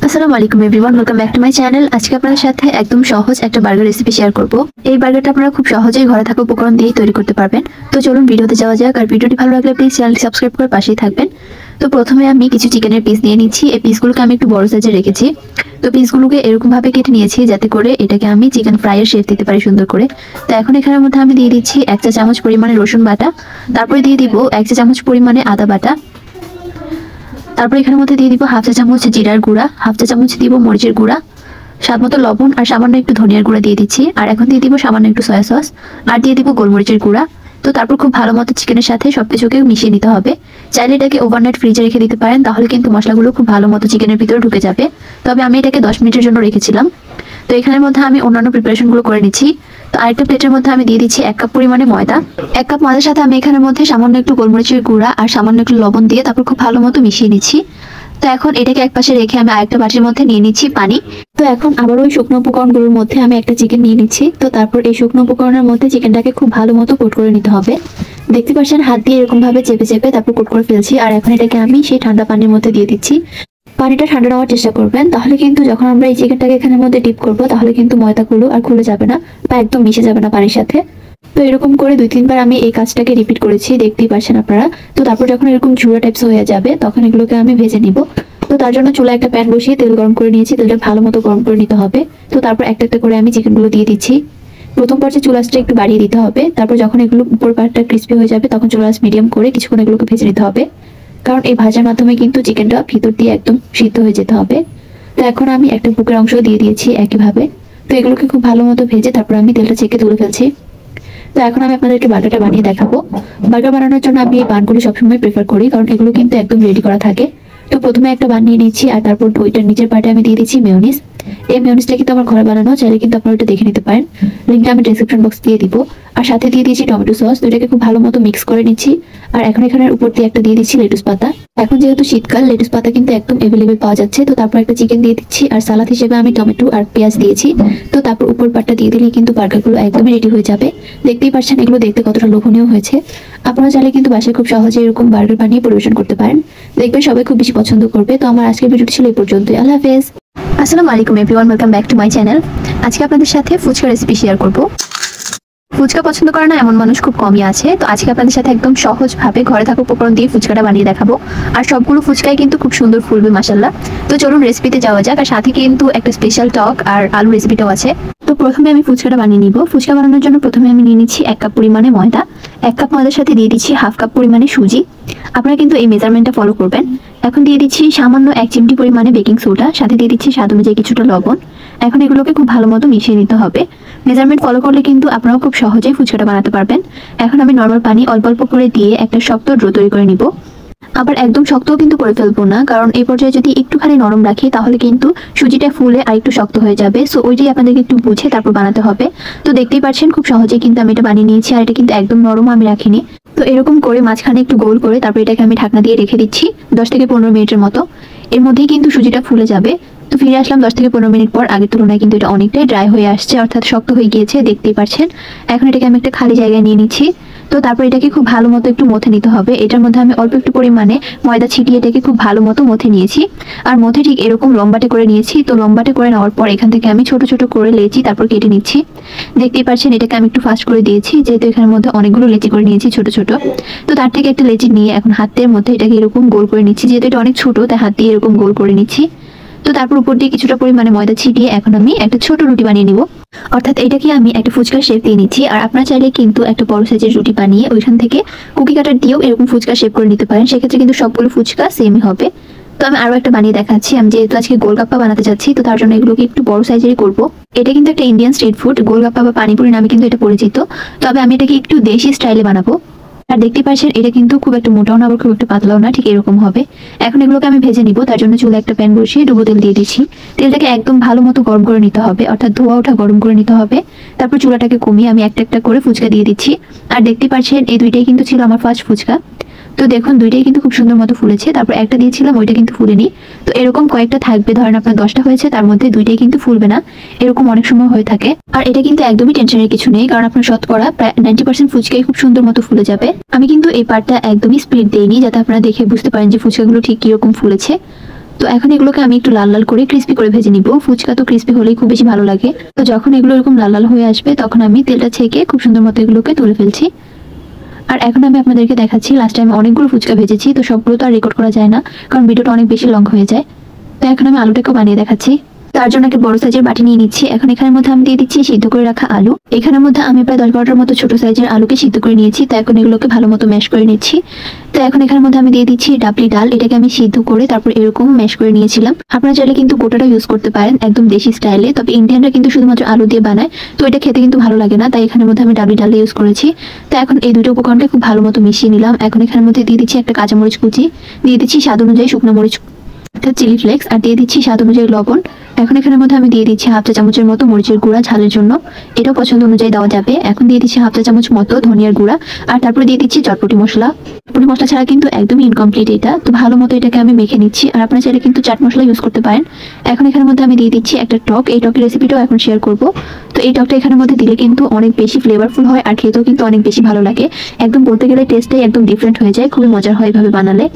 আসসালামু আলাইকুম everyone, welcome back to my channel. আজকে আপনাদের সাথে একদম সহজ একটা বার্গার রেসিপি শেয়ার করব। এই বার্গারটা আপনারা খুব সহজেই ঘরে থাকা উপকরণ দিয়ে তৈরি করতে পারবেন। তো চলুন ভিডিওতে যাওয়া যাক। আর ভিডিওটি ভালো লাগলে প্লিজ চ্যানেলটি সাবস্ক্রাইব করে পাশেই থাকবেন। তো প্রথমে আমি কিছু চিকেনের পিস নিয়ে নিচ্ছি। এই পিসগুলোকে আমি একটু বড় সাইজে রেখেছি। তো পিসগুলোকে এরকম ভাবে কেটে নিয়েছি যাতে করে এটাকে আমি চিকেন ফ্রাইয়ের শেপ দিতে পারি সুন্দর করে। তো এখন এখানের মধ্যে আমি দিয়ে দিচ্ছি 1 চা চামচ পরিমাণে রসুন বাটা, তারপরে দিয়ে দিব 1 চা চামচ পরিমাণে আদা বাটা, তারপর এখানের মধ্যে দিয়ে দিব 1/2 চা চামচ জিরার গুঁড়া, 1/2 চা চামচ দিব মরিচের গুঁড়া, স্বাদ মতো লবণ আর সামান্য একটু ধনিয়ার গুঁড়া দিয়ে দিচ্ছি। আর এখন দিয়ে দিব সামান্য একটু সয়া সস আর দিয়ে দিব গোলমরিচের গুঁড়া। তো তারপর খুব ভালো মতো চিকেনের সাথে সবকিছুকে মিশিয়ে নিতে হবে। চাইলে এটাকে ওভারনাইট ফ্রিজে রেখে দিতে পারেন, তাহলে কিন্তু মশলাগুলো খুব ভালো মতো চিকেনের ভিতরে ঢুকে যাবে। তবে আমি এটাকে 10 মিনিটের জন্য রেখেছিলাম। তো এখানের মধ্যে আমি অন্যান্য প্রিপারেশনগুলো করে নিচ্ছি। তো আরেকটা প্লেটের মধ্যে আমি দিয়ে দিচ্ছি 1 কাপ পরিমাণে ময়দা। 1 কাপ ময়দার সাথে আমি এখানের মধ্যে সামান্য একটু গোলমরিচের গুঁড়া আর সামান্য একটু লবণ দিয়ে তারপর খুব ভালো মতো মিশিয়ে নিচ্ছি। তো এখন এটাকে একপাশে রেখে আমি আরেকটা বাটির মধ্যে নিয়ে নিচ্ছি পানি। তো এখন আবার ওই শুকনো উপকরণগুলোর মধ্যে আমি একটা চিকেন নিয়ে নিচ্ছি। তো তারপর এই শুকনো উপকরণের মধ্যে চিকেনটাকে খুব ভালো মতো কোট করে নিতে হবে। দেখতে পাচ্ছেন হাত দিয়ে এরকম ভাবে চেপে চেপে তারপর কোট করে ফেলছি। আর এখন এটাকে আমি সেই ঠান্ডা পানির মধ্যে দিয়ে দিচ্ছি। পানিটা ঠান্ডা নেওয়ার চেষ্টা করবেন, তাহলে কিন্তু যখন আমরা এই চিকেনটাকে এখানের মধ্যে ডিপ করবো তাহলে কিন্তু ময়দাগুলো আর খুলে যাবে না বা একদম মিশে যাবে না পানির সাথে। তো এরকম করে 2-3 বার আমি এই কাজটাকে রিপিট করেছি, দেখতেই পাচ্ছেন আপনারা। তো তারপর যখন এরকম ঝুড়া টাইপস হয়ে যাবে তখন এগুলোকে আমি ভেজে নিব। তো তার জন্য চুলায় একটা প্যান বসিয়ে তেল গরম করে নিয়েছি। তেলটা ভালো মতো গরম করে নিতে হবে। তো তারপর একটা একটা করে আমি চিকেনগুলো দিয়ে দিচ্ছি। প্রথম পর্যায়ে চুলাসটা একটু বাড়িয়ে দিতে হবে। তারপর যখন এগুলো উপর পাটটা ক্রিস্পি হয়ে যাবে তখন চুলাস মিডিয়াম করে কিছুক্ষণ এগুলোকে ভেজে নিতে হবে, কারণ এই ভাজার মাধ্যমে কিন্তু চিকেনটা ভিতর দিয়ে একদম সিদ্ধ হয়ে যেতে হবে। তো এখন আমি একটা বুকের অংশ দিয়ে দিয়েছি একইভাবে। তো এগুলোকে খুব ভালো মতো ভেজে তারপর আমি তেলটা ছেঁকে তুলে ফেলছি। তো এখন আমি আপনাদেরকে বার্গারটা বানিয়ে দেখাবো। বার্গার বানানোর জন্য আমি এই বানগুলো সবসময় প্রেফার করি, কারণ এগুলো কিন্তু একদম রেডি করা থাকে। তো প্রথমে একটা বান নিয়ে নিচ্ছি আর তারপর ওইটার নিচের পার্টে আমি দিয়ে দিচ্ছি মেয়োনিজ। এই মেয়োনিজটা কিন্তু আমার ঘরে বানানো, চাইলে কিন্তু আপনারা ওটা দেখে নিতে পারেন। লিঙ্কটা আমি ডেসক্রিপশন বক্স দিয়ে দিব। আর সাথে দিয়ে দিয়েছি টমেটো সস। দুইটাকে খুব ভালো মতো মিক্স করে নিচ্ছি। আর এখন এখানের উপর দিয়ে একটা দিয়ে দিচ্ছি লেটুস পাতা। এখন যেহেতু শীতকাল, লেটুস পাতা কিন্তু একদম অ্যাভেলেবেল পাওয়া যাচ্ছে। তো তারপর একটা চিকেন দিয়ে দিচ্ছি আর সালাদ হিসেবে আমি টমেটো আর পেঁয়াজ দিয়েছি। তো তারপর উপর পাটটা দিয়ে দিলেই কিন্তু বার্গারগুলো একদমই রেডি হয়ে যাবে। দেখতেই পাচ্ছেন এগুলো দেখতে কতটা লোভনীয় হয়েছে। আপনারা চাইলে কিন্তু বাসায় খুব সহজে এরকম বার্গার বানিয়ে পরিবেশন করতে পারেন। দেখবেন সবাই খুব বেশি পছন্দ করবে। তো আমার আজকের ভিডিওটি ছিল এই পর্যন্তই। আল্লাহ হাফেজ। আসসালামু আলাইকুম everyone, welcome back to my channel. আজকে আপনাদের সাথে ফুচকা রেসিপি শেয়ার করব। ফুচকা পছন্দ করে না এমন মানুষ খুব কমই আছে। তো আজকে আপনাদের সাথে একদম সহজভাবে ঘরে থাকা উপকরণ দিয়ে ফুচকাটা বানিয়ে দেখাবো। আর সবগুলো ফুচকাই কিন্তু খুব সুন্দর ফুলবে মাশাআল্লাহ। তো চলুন রেসিপিতে যাওয়া যাক। আর সাথে কিন্তু একটা স্পেশাল টক আর আলু রেসিপিটাও আছে। তো প্রথমে আমি ফুচকাটা বানিয়ে নিব। ফুচকা বানানোর জন্য প্রথমে আমি নিয়ে নিচ্ছি 1 কাপ পরিমাণে ময়দা। 1 কাপ ময়দার সাথে দিয়ে দিচ্ছি 1/2 কাপ পরিমাণে সুজি। আপনারা কিন্তু এই মেজারমেন্টটা ফলো করবেন। এখন দিয়ে দিচ্ছি সামান্য 1 চিমটি পরিমাণে বেকিং সোডা, সাথে দিয়ে দিচ্ছি স্বাদ অনুযায়ী কিছুটা লবণ। এখন এগুলোকে খুব ভালো মতো মিশিয়ে নিতে হবে। মেজারমেন্ট ফলো করলে কিন্তু আপনারাও খুব সহজেই ফুচকাটা বানাতে পারবেন। এখন আমি নরমাল পানি অল্প অল্প করে দিয়ে একটা শক্ত ডো তৈরি করে নিব। আবার একদম শক্তও কিন্তু করে ফেলবো না, কারণ এই পর্যায়ে যদি একটুখানি নরম রাখি তাহলে কিন্তু সুজিটা ফুলে আর একটু শক্ত হয়ে যাবে। সো ওইটাই আপনাদেরকে একটু বুঝে তারপর বানাতে হবে। তো দেখতেই পাচ্ছেন খুব সহজেই কিন্তু আমি এটা বানিয়ে নিয়েছি। আর এটা কিন্তু একদম নরম আমি রাখিনি। তো এরকম করে মাঝখানে একটু গোল করে তারপর এটাকে আমি ঢাকনা দিয়ে রেখে দিচ্ছি 10 থেকে 15 মিনিটের মতো। এর মধ্যেই কিন্তু সুজিটা ফুলে যাবে। তো ফিরে আসলাম 10 থেকে 15 মিনিট পর। আগের তুলনায় কিন্তু এটা অনেকটাই ড্রাই হয়ে আসছে, অর্থাৎ শক্ত হয়ে গিয়েছে, দেখতেই পাচ্ছেন। এখন এটাকে আমি একটা খালি জায়গায় নিয়ে নিচ্ছি। তো তারপর এটাকে খুব ভালো মতো একটু মথে নিতে হবে। এটার মধ্যে আমি অল্প একটু পরিমাণে ময়দা ছিটিয়ে এটাকে খুব ভালো মতো মথে নিয়েছি। আর মথে ঠিক এরকম লম্বাটে করে নিয়েছি। তো লম্বাটে করে নেওয়ার পর এখান থেকে আমি ছোট ছোট করে লেচি তারপর কেটে নিচ্ছি। দেখতেই পাচ্ছেন এটাকে আমি একটু ফাস্ট করে দিয়েছি, যেহেতু এখানের মধ্যে অনেকগুলো লেচি করে নিয়েছি ছোট ছোট। তো তার থেকে একটা লেচি নিয়ে এখন হাতের মধ্যে এটাকে এরকম গোল করে নিচ্ছি। যেহেতু এটা অনেক ছোট তাই হাত দিয়ে এরকম গোল করে নিচ্ছি। তো তারপর উপর দিয়ে কিছুটা পরিমাণে ময়দা ছিটিয়ে এখন আমি একটা ছোট রুটি বানিয়ে নিব। অর্থাৎ এটাকে আমি একটা ফুচকার শেপ দিয়ে নিচ্ছি। আর আপনারা চাইলে কিন্তু একটা বড় সাইজের রুটি বানিয়ে ওইখান থেকে কুকি কাটার দিয়েও এরকম ফুচকা শেপ করে নিতে পারেন। সেক্ষেত্রে কিন্তু সবগুলো ফুচকা সেমই হবে। তো আমি আরো একটা বানিয়ে দেখাচ্ছি। আমি যেহেতু আজকে গোলগাপ্পা বানাতে যাচ্ছি, তো তার জন্য এগুলোকে একটু বড় সাইজেরই করবো। এটা কিন্তু একটা ইন্ডিয়ান স্ট্রিট ফুড, গোলগাপ্পা বা পানিপুরি নামে কিন্তু এটা পরিচিত। তবে আমি এটাকে একটু দেশি স্টাইলে বানাবো। আর দেখতে পাচ্ছেন এটা কিন্তু খুব একটা মোটাও না আবার খুব একটা পাতলাও না, ঠিক এরকম হবে। এখন এগুলোকে আমি ভেজে নিব। তার জন্য চুলে একটা প্যান বসিয়ে ডুবো তেল দিয়ে দিচ্ছি। তেলটাকে একদম ভালো মতো গরম করে নিতে হবে, অর্থাৎ ধোয়া ওঠা গরম করে নিতে হবে। তারপর চুলাটাকে কমিয়ে আমি একটা একটা করে ফুচকা দিয়ে দিচ্ছি। আর দেখতে পাচ্ছেন এই দুইটাই কিন্তু ছিল আমার ফার্স্ট ফুচকা। তো দেখুন দুইটাই কিন্তু খুব সুন্দর মতো ফুলেছে। তারপর একটা দিয়েছিলাম, ওইটা কিন্তু ফুলেনি। তো এরকম কয়েকটা থাকবে, ধরেন আপনার 10টা হয়েছে, তার মধ্যে দুইটাই কিন্তু ফুলবে না, এরকম অনেক সময় হয়ে থাকে। আর এটা কিন্তু একদমই টেনশনের কিছু নেই, কারণ আপনার শতকরা প্রায় 90% ফুচকাই খুব সুন্দর মতো ফুলে যাবে। আমি কিন্তু এই পার্টটা একদমই স্পিড দেইনি, যাতে আপনারা দেখে বুঝতে পারেন যে ফুচকাগুলো ঠিক কিরকম ফুলেছে। তো তো এখন এগুলোকে আমি একটু লাল লাল করে ক্রিস্পি করে ভেজে নিব। ফুচকা তো ক্রিস্পি হলেই খুব বেশি ভালো লাগে। তো যখন এগুলো এরকম লাল লাল হয়ে আসবে তখন আমি তেলটা ছেঁকে খুব সুন্দর মতো এগুলোকে তুলে ফেলছি। আর এখন আমি আপনাদেরকে দেখাচ্ছি, লাস্ট টাইম অনেকগুলো ফুচকা ভেজেছি, তো সবগুলো তো আর রেকর্ড করা যায় না কারণ ভিডিওটা অনেক বেশি লং হয়ে যায়। তো এখন আমি আলুটাকেও বানিয়ে দেখাচ্ছি। তার জন্য একটা বড় সাইজের বাটি নিয়ে নিচ্ছি। এখন এখানের মধ্যে আমি দিয়ে দিচ্ছি সিদ্ধ করে রাখা আলু। এখানের মধ্যে আমি প্রায় 10-12টার মতো ছোট সাইজের আলুকে সিদ্ধ করে নিয়েছি। তো এখন এগুলোকে ভালো মতো ম্যাশ করে নিচ্ছি। তো এখন এখানের মধ্যে আমি দিয়ে দিচ্ছি ডাবলি ডাল। এটাকে আমি সিদ্ধ করে তারপর এরকম ম্যাশ করে নিয়েছিলাম। আপনারা চাইলে কিন্তু গোটাটা ইউজ করতে পারেন একদম দেশি স্টাইলে, তবে ইন্ডিয়ানরা কিন্তু শুধুমাত্র আলু দিয়ে বানায়, তো এটা খেতে কিন্তু ভালো লাগে না, তাই এখানের মধ্যে আমি ডাবলি ডাল ইউজ করেছি। তো এখন এই দুটো উপকরণকে খুব ভালো মতো মিশিয়ে নিলাম। এখন এখানের মধ্যে দিয়ে দিচ্ছি একটা কাঁচামরিচ কুচি, দিয়ে দিচ্ছি স্বাদ অনুযায়ী শুকনো মরিচ অর্থাৎ চিলি ফ্লেক্স, আর দিয়ে দিচ্ছি স্বাদ অনুযায়ী লবণ। এখন এখানের মধ্যে আমি দিয়ে দিচ্ছি হাফ চা চামচের মতো মরিচের গুঁড়া ঝালের জন্য, এটাও পছন্দ অনুযায়ী দেওয়া যাবে। এখন দিয়ে দিচ্ছি হাফ চা চামচ মতো ধনিয়ার গুঁড়া, আর তারপরে দিয়ে দিচ্ছি চটপটি মশলা। চটপটি মশলা ছাড়া কিন্তু একদমই ইনকমপ্লিট এটা। তো ভালো মতো এটাকে আমি মেখে নিচ্ছি, আর আপনারা চাইলে কিন্তু চাট মশলা ইউজ করতে পারেন। এখন এখানের মধ্যে আমি দিয়ে দিচ্ছি একটা টক। এই টকের রেসিপিটাও এখন শেয়ার করব। তো এই টকটা এখানের মধ্যে দিলে কিন্তু অনেক বেশি ফ্লেভারফুল হয় আর খেতেও কিন্তু অনেক বেশি ভালো লাগে। একদম বলতে গেলে টেস্টটাই একদম ডিফারেন্ট হয়ে যায়, খুবই মজার হয় এভাবে বানালে।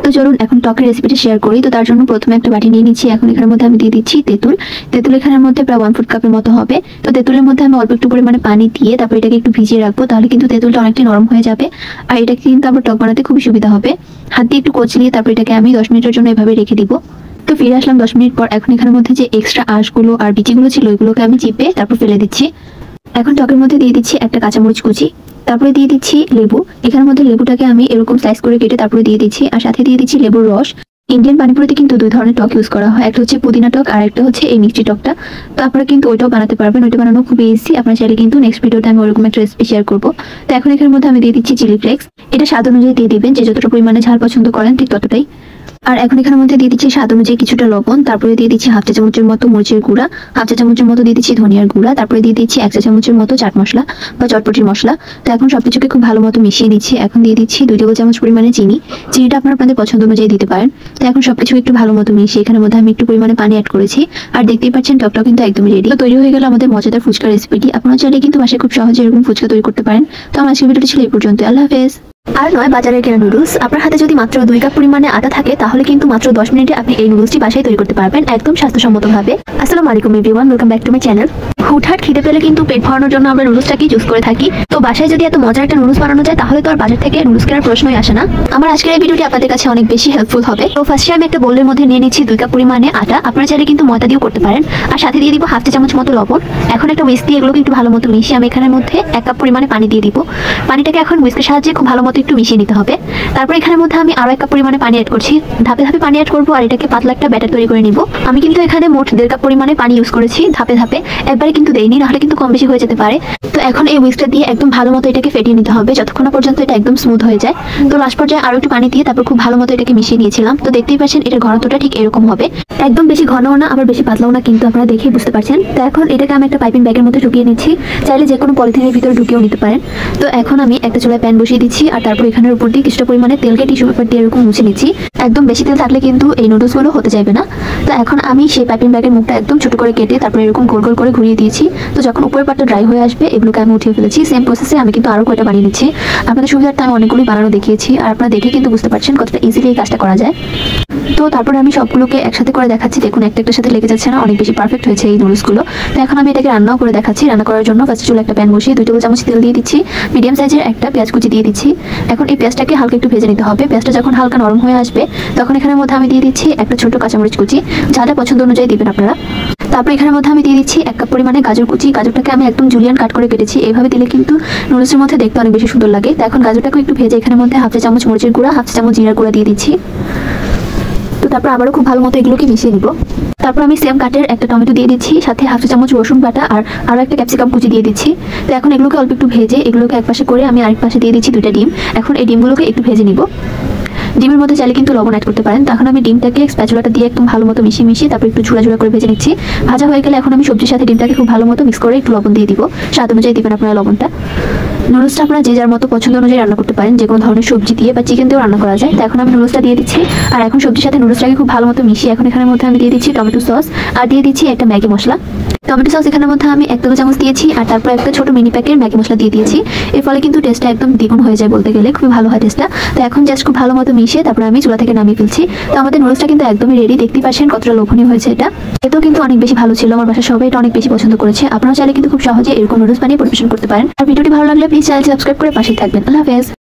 তো চলুন এখন টকের রেসিপিটা শেয়ার করি। তো তার জন্য প্রথমে একটা বাটি নিয়ে নিচ্ছি। এখন এখানের মধ্যে আমি দিয়ে দিচ্ছি তেঁতুল। তেঁতুল এখানের মধ্যে প্রায় 1/4 কাপের মতো হবে। তো তেঁতুলের মধ্যে আমি অল্প একটু পরিমাণে পানি দিয়ে তারপর এটাকে একটু ভিজিয়ে রাখবো, তাহলে কিন্তু তেঁতুলটা অনেকটা নরম হয়ে যাবে আর এটা কিন্তু আবার টক বানাতে খুবই সুবিধা হবে। হাত দিয়ে একটু কচলিয়ে তারপর এটাকে আমি 10 মিনিটের জন্য এভাবে রেখে দিব। তো ফিরে আসলাম 10 মিনিট পর। এখন এখানের মধ্যে যে এক্সট্রা আঁশগুলো আর বিচিগুলো ছিল ওইগুলোকে আমি চিপে তারপর ফেলে দিচ্ছি। এখন টকের মধ্যে দিয়ে দিচ্ছি একটা কাঁচামরিচ কুচি, তারপরে দিয়ে দিচ্ছি লেবু। এখানের মধ্যে লেবুটাকে আমি এরকম স্লাইস করে কেটে তারপরে দিয়ে দিচ্ছি, আর সাথে দিয়ে দিচ্ছি লেবুর রস। ইন্ডিয়ান পানিপুরিতে কিন্তু 2 ধরনের টক ইউজ করা হয়, একটা হচ্ছে পুদিনা টক আর একটা হচ্ছে এই মিষ্টি টকটা। তো আপনারা কিন্তু ওইটাও বানাতে পারবেন, ওইটা বানানো খুব ইজি। আপনারা চাইলে কিন্তু নেক্সট ভিডিওতে আমি ওরকম একটা রেসিপি শেয়ার করবো। তো এখন এখানের মধ্যে আমি দিয়ে দিচ্ছি চিলি ফ্লেক্স। এটা স্বাদ অনুযায়ী দিয়ে দিবেন, যে যতটা পরিমাণে ঝাল পছন্দ করেন ঠিক ততটাই। আর এখন এখানের মধ্যে দিয়ে দিচ্ছি স্বাদ অনুযায়ী কিছুটা লবণ, তারপরে দিয়ে দিচ্ছি হাফ চা চামচের মতো মরিচের গুঁড়া, হাফ চা চামচের মতো দিয়ে দিচ্ছি ধনিয়ার গুঁড়া, তারপরে দিয়ে দিচ্ছি 1 চা চামচের মতো চাট মশলা বা চটপটির মশলা। তো এখন সবকিছুকে খুব ভালো মতো মিশিয়ে দিচ্ছি। এখন দিয়ে দিচ্ছি 2 টেবিল চামচ পরিমাণে চিনি। চিনিটা আপনারা আপনাদের পছন্দ অনুযায়ী দিতে পারেন। তো এখন সবকিছু একটু ভালো মতো মিশিয়ে এখানের মধ্যে আমি একটু পরিমাণে পানি অ্যাড করেছি, আর দেখতেই পাচ্ছেন টকটাও কিন্তু একদম রেডি। তো তৈরি হয়ে গেল আমাদের মজাদার ফুচকা রেসিপিটি। আপনারা চাইলে কিন্তু বাসায় খুব সহজে এরকম ফুচকা তৈরি করতে পারেন। তো আমার আজকের ভিডিওটি ছিল এই পর্যন্ত। আল্লাহ হাফেজ। আর নয় বাজারের কেনা নুডলস। আপনার হাতে যদি মাত্র 2 কাপ পরিমাণে আটা থাকে তাহলে কিন্তু মাত্র 10 মিনিটে আপনি এই নুডলসটি বাসায় তৈরি করতে পারবেন একদম স্বাস্থ্যসম্মতভাবে। আসসালামু আলাইকুম everyone, welcome back to my channel. হুটহাট খিদে পেলে কিন্তু পেট ভরানোর জন্য আমরা নুডলসটাকে চুজ করে থাকি। তো বাসায় যদি এত মজার একটা নুডলস বানানো যায় তাহলে তো আর বাজার থেকে নুডলস কেনার প্রশ্নই আসে না। আমার আজকের এই ভিডিওটি আপনাদের কাছে অনেক বেশি হেল্পফুল হবে। তো ফার্স্টে আমি একটা বোলের মধ্যে নিয়ে নিচ্ছি 2 কাপ পরিমাণে আটা। আপনারা চাইলে কিন্তু ময়দা দিয়েও করতে পারেন। আর সাথে দিয়ে দিব হাফ চা চামচ মতো লবণ। এখন একটা হুইস্ক দিয়ে এগুলোকে একটু ভালো মতো মিশিয়ে আমি এখানের মধ্যে 1 কাপ পরিমাণে পানি দিয়ে দিব। পানিটাকে এখন হুইস্কের সাহায্যে খুব ভালো মতো একটু মিশিয়ে নিতে হবে। তারপর এখানের মধ্যে আমি আরো 1 কাপ পরিমাণে পানি অ্যাড করছি। ধাপে ধাপে পানি অ্যাড করবো আর এটাকে পাতলা একটা ব্যাটার তৈরি করে নিব। আমি কিন্তু এখানে মোট 1.5 কাপ পরিমাণে পানি ইউজ করেছি। ধাপে ধাপে একবারে কিন্তু দেইনি, নাহলে কিন্তু কম বেশি হয়ে যেতে পারে। তো এখন এই হুইস্কটা দিয়ে একদম ভালো মতো এটাকে ফেটিয়ে নিতে হবে যতক্ষণ না পর্যন্ত এটা একদম স্মুথ হয়ে যায়। তো লাস্ট পর্যায়ে আরো একটু পানি দিয়ে তারপর খুব ভালো মতো এটাকে মিশিয়ে নিয়েছিলাম। তো দেখতেই পাচ্ছেন এটার ঘনত্বটা ঠিক এরকম হবে, একদম বেশি ঘনও না আবার বেশি পাতলাও না, কিন্তু আপনারা দেখেই বুঝতে পারছেন। তো এখন এটাকে আমি একটা পাইপিং ব্যাগের মধ্যে ঢুকিয়ে নিচ্ছি, চাইলে যে কোনো পলিথিনের ভিতরে ঢুকিয়েও নিতে পারেন। তো এখন আমি একটা চুলায় প্যান বসিয়ে দিচ্ছি, আর তারপর এখানের উপর দিয়ে কিছুটা পরিমাণে তেলকে টিস্যু পেপার দিয়ে এরকম মুছে নিচ্ছি। একদম বেশি তেল থাকলে কিন্তু এই নুডলসগুলো হতে যাবে না। তো এখন আমি সেই পাইপিং ব্যাগের মুখটা একদম ছোট করে কেটে তারপর এরকম গোল গোল করে ঘুরিয়ে দিয়েছি। তো যখন উপরের পাটটা ড্রাই হয়ে আসবে এগুলোকে আমি উঠিয়ে ফেলেছি। সেম প্রসেসে আমি কিন্তু আরো কয়টা বানিয়ে নিচ্ছি। আপনাদের সুবিধার্থে আমি অনেকগুলোই বানানো দেখিয়েছি, আর আপনারা দেখে কিন্তু বুঝতে পারছেন কতটা ইজিলি এই কাজটা করা যায়। তো তারপরে আমি সবগুলোকে একসাথে করে দেখাচ্ছি। দেখুন একটা একটার সাথে লেগে যাচ্ছে না, অনেক বেশি পারফেক্ট হয়েছে এই নুডলসগুলো। তো এখন আমি এটাকে রান্নাও করে দেখাচ্ছি। রান্না করার জন্য ফার্স্টে চুলে একটা প্যান বসিয়ে 2 টেবিল চামচ তেল দিয়ে দিচ্ছি। মিডিয়াম সাইজের একটা পেঁয়াজ কুচি দিয়ে দিচ্ছি। এখন এই পেঁয়াজটাকে হালকা একটু ভেজে নিতে হবে। পেঁয়াজটা যখন হালকা নরম হয়ে আসবে তখন এখানের মধ্যে আমি দিয়ে দিচ্ছি একটা ছোট কাঁচামরিচ কুচি, যাটা পছন্দ অনুযায়ী দিবেন আপনারা। তারপর এখানের মধ্যে আমি দিয়ে দিচ্ছি 1 কাপ পরিমাণে গাজর কুচি। গাজরটাকে আমি একদম জুলিয়ান কাট করে কেটেছি। এইভাবে দিলে কিন্তু নুডলসের মধ্যে দেখতে অনেক বেশি সুন্দর লাগে। তো এখন গাজরটাকে একটু ভেজে এখানের মধ্যে হাফ চা চামচ মরিচের গুঁড়া, হাফ চা চামচ জিরার গুঁড়া দিয়ে দিচ্ছি। তো তারপর আবারও খুব ভালো মতো এগুলোকে মিশিয়ে নিব। তারপর আমি সেম কাটের একটা টমেটো দিয়ে দিচ্ছি, সাথে হাফ চা চামচ রসুন বাটা আর আরো একটা ক্যাপসিকাম কুচি দিয়ে দিচ্ছি। তো এখন এগুলোকে অল্প একটু ভেজে এগুলোকে একপাশে করে আমি আরেক পাশে দিয়ে দিচ্ছি 2টা ডিম। এখন এই ডিমগুলোকে একটু ভেজে নিব। ডিমের মধ্যে চাইলে কিন্তু লবণ অ্যাড করতে পারেন। তখন আমি ডিমটাকে স্প্যাচুলাটা দিয়ে একদম ভালো মতো মিশিয়ে তারপর একটু ঝুড়া ঝুড়া করে ভেজে নিচ্ছি। ভাজা হয়ে গেলে এখন আমি সবজির সাথে ডিমটাকে খুব ভালো মতো মিক্স করে একটু লবণ দিয়ে দিব। স্বাদ অনুযায়ী দিবেন আপনারা লবণটা। নুডলসটা আপনারা যে যার মতো পছন্দ অনুযায়ী রান্না করতে পারেন, যে কোনো ধরনের সবজি দিয়ে বা চিকেন দিয়েও রান্না করা যায়। তো এখন আমি নুডলসটা দিয়ে দিচ্ছি, আর এখন সবজির সাথে নুডলসটাকে খুব ভালো মতো মিশিয়ে এখন এখানের মধ্যে আমি দিয়ে দিচ্ছি টমেটো সস আর দিয়ে দিচ্ছি একটা ম্যাগি মশলা। তো টমেটো সস এখানের মধ্যে আমি 1 টেবিল চামচ দিয়েছি, আর তারপর একটা ছোট মিনি প্যাকেট ম্যাগি মশলা দিয়ে দিয়েছি। এর ফলে কিন্তু টেস্টটা একদম দ্বিগুণ হয়ে যায়, বলতে গেলে খুবই ভালো হয় টেস্টটা। তো এখন জাস্ট খুব ভালো মতো মিশিয়ে তারপর আমি চুলা থেকে নামিয়ে ফেলছি। তো আমাদের নুডলসটা কিন্তু একদমই রেডি, দেখতে পাচ্ছেন কতটা লোভনীয় হয়েছে এটা। এটাও কিন্তু অনেক বেশি ভালো ছিল, আমার বাসার সবাই এটা অনেক বেশি পছন্দ করেছে। আপনারা চাইলে কিন্তু খুব সহজে এরকম নুডলস বানিয়ে পরিবেশন করতে পারেন। আর ভিডিওটি ভালো লাগলে প্লিজ চ্যানেলটি সাবস্ক্রাইব করে পাশে থাকবেন। আল্লাহ হাফেজ।